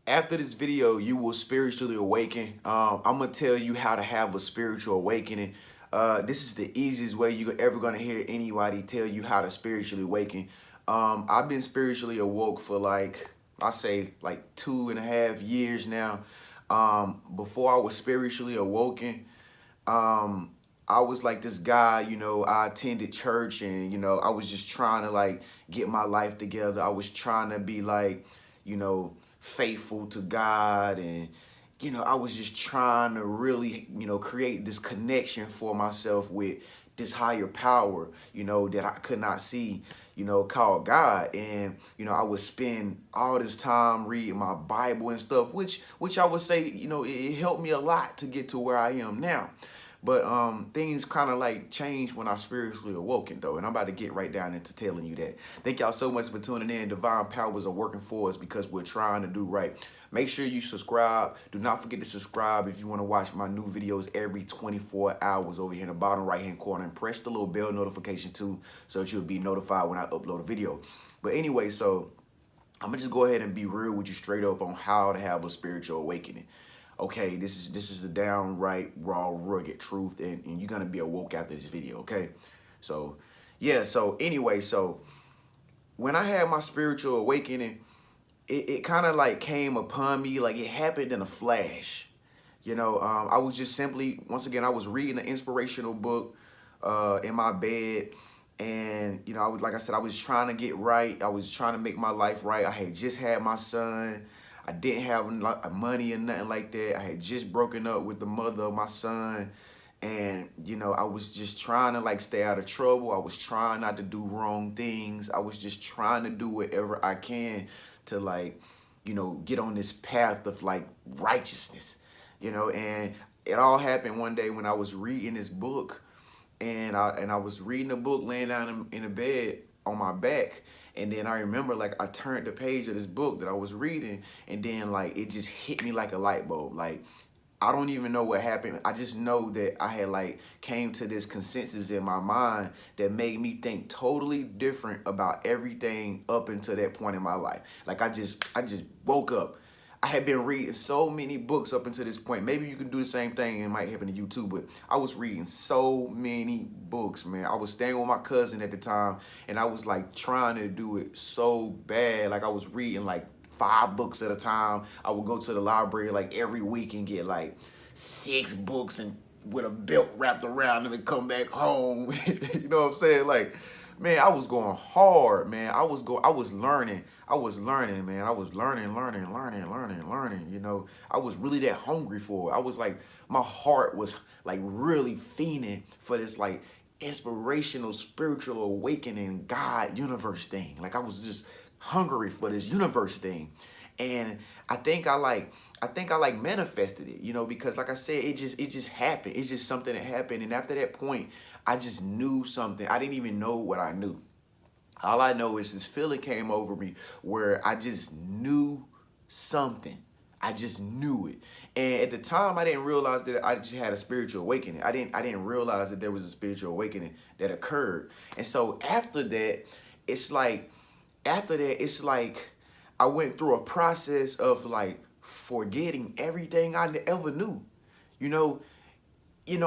After this video, you will spiritually awaken. I'm gonna tell you how to have a spiritual awakening. This is the easiest way you're ever gonna hear anybody tell you how to spiritually awaken. I've been spiritually awoke for like, I say like 2.5 years now. Before I was spiritually awoken, I was like this guy, I attended church and, I was just trying to like get my life together. I was trying to be like, faithful to God. And, I was just trying to really, create this connection for myself with this higher power, that I could not see, called God. And, I would spend all this time reading my Bible and stuff, which I would say, it helped me a lot to get to where I am now. But things kind of like changed when I spiritually awoken though. And I'm about to get right down into telling you that. Thank y'all so much for tuning in. Divine powers are working for us because we're trying to do right. Make sure you subscribe. Do not forget to subscribe if you want to watch my new videos every 24 hours over here in the bottom right hand corner. And press the little bell notification too so that you'll be notified when I upload a video. But anyway, so I'm gonna just go ahead and be real with you straight up on how to have a spiritual awakening. Okay, this is the downright raw, rugged truth, and you're gonna be awoke after this video, okay? So, yeah, so anyway, so when I had my spiritual awakening, it kind of like came upon me, like it happened in a flash. I was just simply, once again, I was reading an inspirational book in my bed. And, I was, like I said, I was trying to get right. I was trying to make my life right. I had just had my son. I didn't have money or nothing like that. I had just broken up with the mother of my son. And, I was just trying to like stay out of trouble. I was trying not to do wrong things. I was just trying to do whatever I can to like, get on this path of like righteousness, and it all happened one day when I was reading this book. And I was reading the book laying down in the bed on my back. And then I remember like I turned the page of this book that I was reading, and then like it just hit me like a light bulb. Like I don't even know what happened. I just know that I had like came to this consensus in my mind that made me think totally different about everything up until that point in my life. Like I just woke up. I had been reading so many books up until this point. Maybe you can do the same thing and it might happen to you too, but I was reading so many books, man. I was staying with my cousin at the time, and I was like trying to do it so bad. Like I was reading like 5 books at a time. I would go to the library like every week and get like 6 books and with a belt wrapped around them and come back home. You know what I'm saying? Like, man, I was going hard, man. I was learning, man. I was learning. I was really that hungry for it. I was like, my heart was like really fiending for this like inspirational, spiritual awakening God universe thing. Like I was just hungry for this universe thing. And I think I like manifested it, because like I said, it just happened. It's just something that happened. And after that point, I just knew something. I didn't even know what I knew. All I know is this feeling came over me where I just knew something. I just knew it. And at the time, I didn't realize that I just had a spiritual awakening. I didn't realize that there was a spiritual awakening that occurred. And so after that, it's like I went through a process of like forgetting everything I ever knew.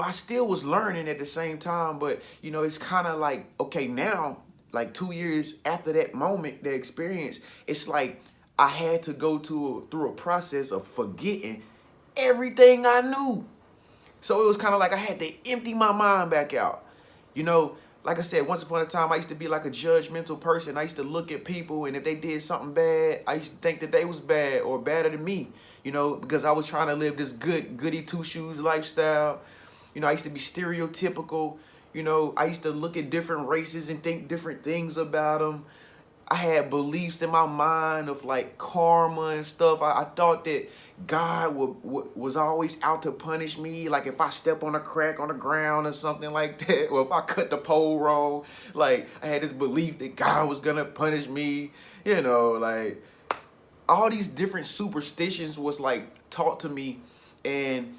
I still was learning at the same time, but it's kind of like, okay, now, like 2 years after that moment, the experience, it's like I had to go through a process of forgetting everything I knew. So it was kind of like I had to empty my mind back out. Like I said, once upon a time, I used to be like a judgmental person. I used to look at people, and if they did something bad, I used to think that they was bad or better than me, because I was trying to live this goody two-shoes lifestyle. I used to be stereotypical. I used to look at different races and think different things about them. I had beliefs in my mind of like karma and stuff. I thought that God was always out to punish me. Like if I step on a crack on the ground or something like that, or if I cut the pole wrong, like I had this belief that God was gonna punish me. Like all these different superstitions was like taught to me, and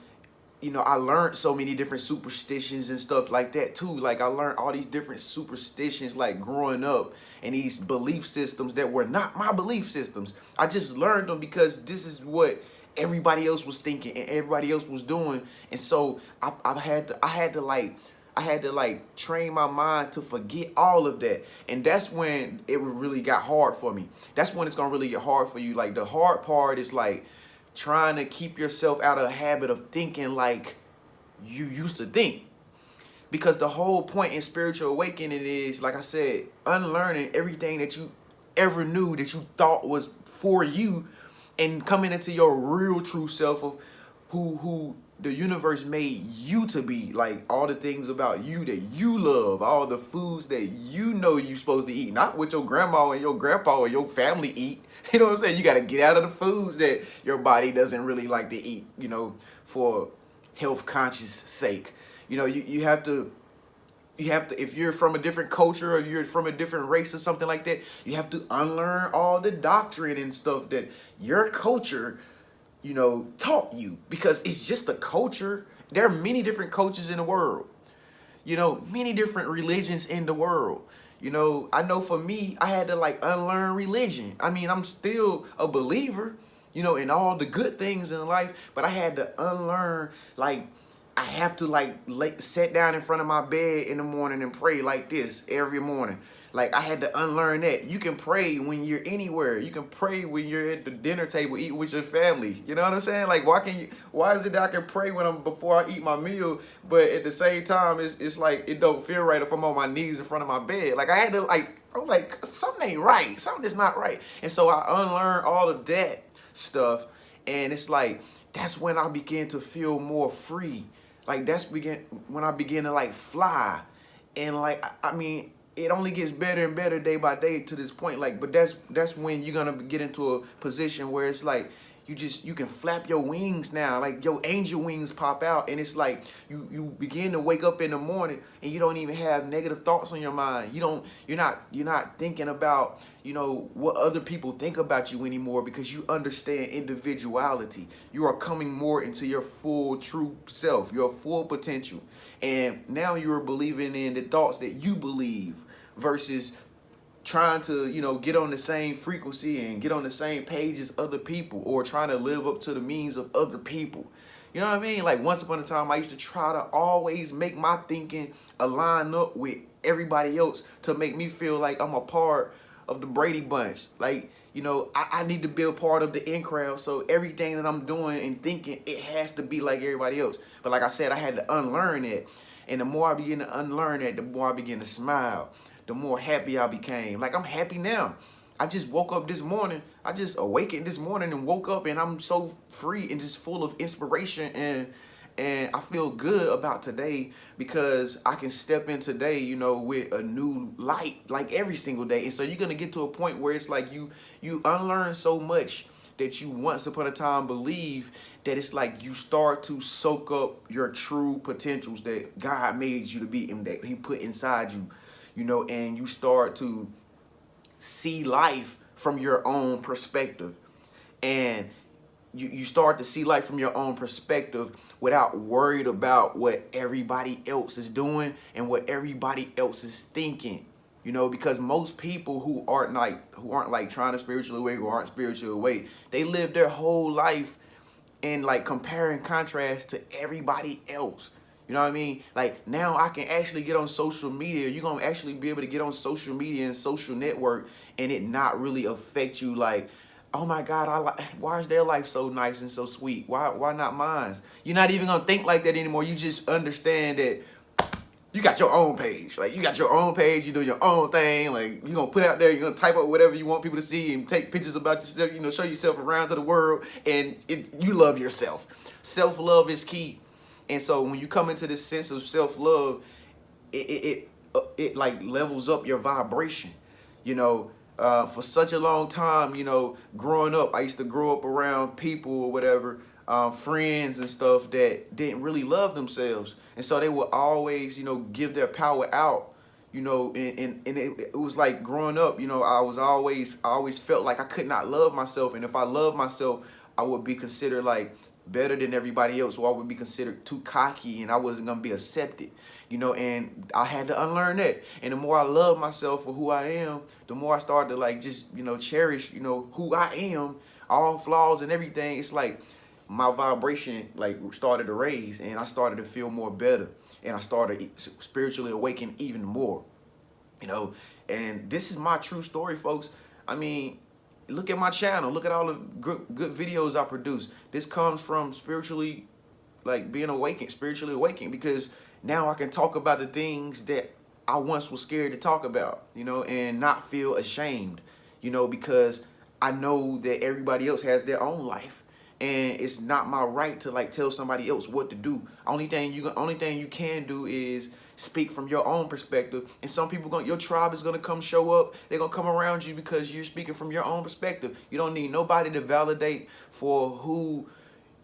you know, I learned so many different superstitions and stuff like that too. Like I learned all these different superstitions like growing up, and these belief systems that were not my belief systems. I just learned them because this is what everybody else was thinking and everybody else was doing. And so I had to like train my mind to forget all of that. And that's when it really got hard for me. That's when it's gonna really get hard for you. Like the hard part is like trying to keep yourself out of a habit of thinking like you used to think. Because the whole point in spiritual awakening is, like I said, unlearning everything that you ever knew that you thought was for you, and coming into your real true self of who the universe made you to be. Like all the things about you that you love, all the foods that you know you're supposed to eat, not what your grandma and your grandpa and your family eat. You know what I'm saying? You got to get out of the foods that your body doesn't really like to eat, you know, for health conscious sake. You know, you have to, if you're from a different culture or you're from a different race or something like that, you have to unlearn all the doctrine and stuff that your culture, you know, taught you, because it's just a culture. There are many different cultures in the world, you know, many different religions in the world. You know, I know for me, I had to like unlearn religion. I mean, I'm still a believer, you know, in all the good things in life, but I had to unlearn, like, I have to like sit down in front of my bed in the morning and pray like this every morning. Like I had to unlearn that. You can pray when you're anywhere. You can pray when you're at the dinner table eating with your family. You know what I'm saying? Like why is it that I can pray when before I eat my meal, but at the same time it's like it don't feel right if I'm on my knees in front of my bed. Like I had to I'm like, something ain't right. Something is not right. And so I unlearned all of that stuff, and it's like that's when I began to feel more free. Like when I began to like fly. And like I mean, it only gets better and better day by day to this point. Like, but that's when you're gonna get into a position where it's like you can flap your wings now, like your angel wings pop out, and it's like you begin to wake up in the morning and you don't even have negative thoughts on your mind. You're not thinking about, you know, what other people think about you anymore, because you understand individuality. You are coming more into your full true self, your full potential. And now you're believing in the thoughts that you believe versus trying to, you know, get on the same frequency and get on the same page as other people, or trying to live up to the means of other people. You know what I mean? Like once upon a time, I used to try to always make my thinking align up with everybody else to make me feel like I'm a part of the Brady Bunch. Like, you know, I need to be a part of the in crowd. So everything that I'm doing and thinking, it has to be like everybody else. But like I said, I had to unlearn it. And the more I begin to unlearn that, the more I begin to smile, the more happy I became. Like I'm happy now. I just woke up this morning. I just awakened this morning and woke up, and I'm so free and just full of inspiration, and I feel good about today because I can step in today, you know, with a new light like every single day. And so you're gonna get to a point where it's like you unlearn so much that you once upon a time believe, that it's like you start to soak up your true potentials that God made you to be and that He put inside you. You know, and you start to see life from your own perspective. And you start to see life from your own perspective without worried about what everybody else is doing and what everybody else is thinking. You know, because most people who aren't like trying to spiritually awake or aren't spiritually awake, they live their whole life in like compare and contrast to everybody else. You know what I mean? Like now I can actually get on social media. You're going to actually be able to get on social media and social network and it not really affect you like, oh my God, why is their life so nice and so sweet? Why not mine? You're not even going to think like that anymore. You just understand that you got your own page. Like you got your own page. You do your own thing. Like you're going to put out there, you're going to type up whatever you want people to see and take pictures about yourself, you know, show yourself around to the world, and you love yourself. Self-love is key. And so when you come into this sense of self-love, it like levels up your vibration. You know, for such a long time, you know, growing up, I used to grow up around people or whatever, friends and stuff that didn't really love themselves. And so they would always, you know, give their power out, you know, and it was like growing up, you know, I always felt like I could not love myself. And if I loved myself, I would be considered like better than everybody else, or I would be considered too cocky and I wasn't gonna be accepted, you know, and I had to unlearn that. And the more I love myself for who I am, the more I started to like just, you know, cherish, you know, who I am, all flaws and everything. It's like my vibration like started to raise, and I started to feel more better, and I started spiritually awakening even more, you know. And this is my true story, folks. I mean, look at my channel, look at all the good videos I produce. This comes from spiritually like being awakened, spiritually awakened, because now I can talk about the things that I once was scared to talk about, you know, and not feel ashamed, you know, because I know that everybody else has their own life, and it's not my right to like tell somebody else what to do. Only thing you can do is speak from your own perspective. And some people your tribe is gonna come show up. They're gonna come around you because you're speaking from your own perspective. You don't need nobody to validate for who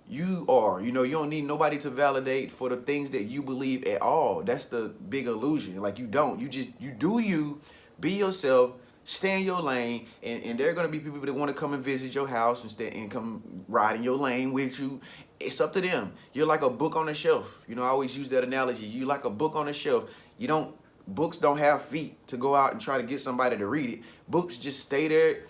you are. You know, you don't need nobody to validate for the things that you believe at all. That's the big illusion. Like, you don't. You do you, be yourself, stay in your lane, and there are gonna be people that want to come and visit your house and stay and come ride in your lane with you. It's up to them. You're like a book on a shelf. You know, I always use that analogy. You like a book on a shelf. Books don't have feet to go out and try to get somebody to read it. Books just stay there.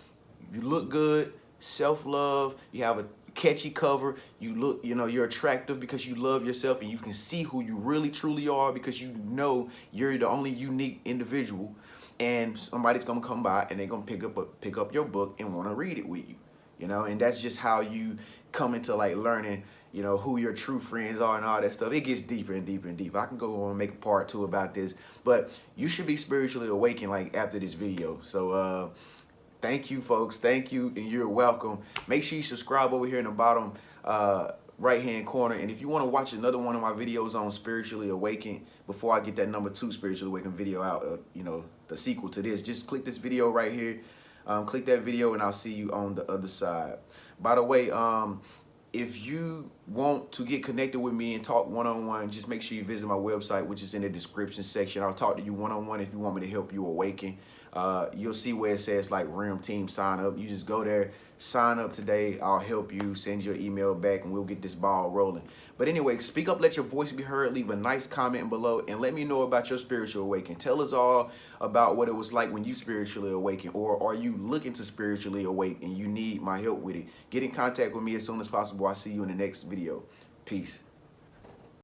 You look good, self-love, you have a catchy cover, you look, you know, you're attractive because you love yourself, and you can see who you really truly are because you know you're the only unique individual. And somebody's gonna come by and they're gonna pick up your book and want to read it with you, you know. And that's just how you come into like learning, you know, who your true friends are and all that stuff. It gets deeper and deeper and deeper. I can go on and make a part 2 about this, but you should be spiritually awakened like after this video. So thank you, folks. Thank you, and you're welcome. Make sure you subscribe over here in the bottom right-hand corner. And if you want to watch another one of my videos on spiritually awakened, before I get that number 2 spiritually awakened video out, you know, the sequel to this, just click this video right here. Click that video, and I'll see you on the other side. By the way, if you want to get connected with me and talk one-on-one, just make sure you visit my website, which is in the description section. I'll talk to you one-on-one if you want me to help you awaken. You'll see where it says like RIM team sign up. You just go there, sign up today. I'll help you, send your email back, and we'll get this ball rolling. But anyway, speak up, let your voice be heard, leave a nice comment below, and let me know about your spiritual awakening. Tell us all about what it was like when you spiritually awakened, or are you looking to spiritually awaken and you need my help with it. Get in contact with me as soon as possible. I'll see you in the next video. Peace.